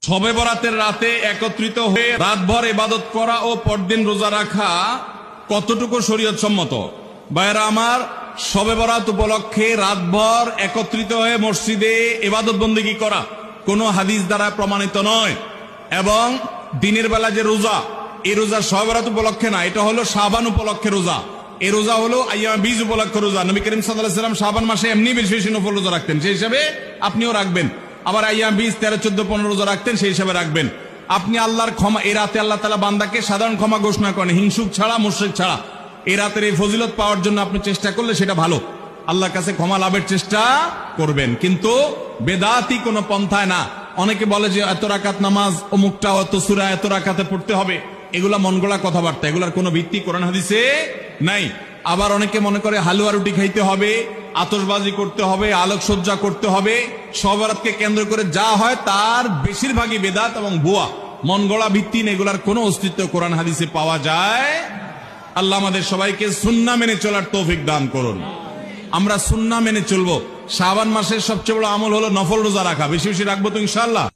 শবে বরাতের রাতে একত্রিত হয়ে রাতভর ইবাদত করা ও পরদিন রোজা রাখা কতটুকু শরীয়ত সম্মত? ভাইরা আমার, শবে বরাত উপলক্ষে রাতভর একত্রিত হয়ে মসজিদে ইবাদত বন্দেগী করা কোনো হাদিস দ্বারা প্রমাণিত নয়। এবং দিনের বেলা যে রোজা, এই রোজা শবে বরাত উপলক্ষে না, এটা হলো শাবান উপলক্ষে রোজা। এই রোজা হলো আইয়ামে বীজ উপলক্ষে রোজা। নবী করিম সাল্লাল্লাহু আলাইহি ওয়াসাল্লাম শাবান মাসে এমনি বেশি বেশি নফল রোজা রাখতেন, সেই হিসাবে আপনিও রাখবেন। আবার আইয়াম 20, 13, 14, 15 রোজা রাখতেন, সেই হিসাবে রাখবেন। আপনি আল্লাহর ক্ষমা, এই রাতে আল্লাহ তাআলা বান্দাকে সাধারণ ক্ষমা ঘোষণা করেন, হিংসুক ছাড়া, মুশরিক ছাড়া। এই রাতের এই ফজিলত পাওয়ার জন্য আপনি চেষ্টা করলে সেটা ভালো, আল্লাহর কাছে ক্ষমা লাভের চেষ্টা করবেন, কিন্তু বেদাতি কোনো পন্থায় না। অনেকে বলে যে এত রাকাত নামাজ, অমুকটা অত সূরা এত রাকাতে পড়তে হবে, এগুলা মন গড়া কথাবার্তা, এগুলার কোনো ভিত্তি কোরআন হাদিসে নাই। আবার অনেকে মনে করে হালুয়া রুটি খাইতে হবে, আতশবাজি করতে হবে, আলোকসজ্জা করতে হবে। শবে বরাতকে কেন্দ্র করে যা হয় তার বেশিরভাগই বেদাত এবং ভুয়া, মন গড়া ভিত্তি, এগুলার কোনো অস্তিত্ব কোরআন হাদিসে পাওয়া যায়। আল্লাহ আমাদের সবাইকে সুন্নাহ মেনে চলার তৌফিক দান করুন। আমরা সুন্নাহ মেনে চলবো। শাবান মাসের সবচেয়ে বড় আমল হলো নফল রোজা রাখা। বেশি বেশি রাখবো তো ইনশাআল্লাহ।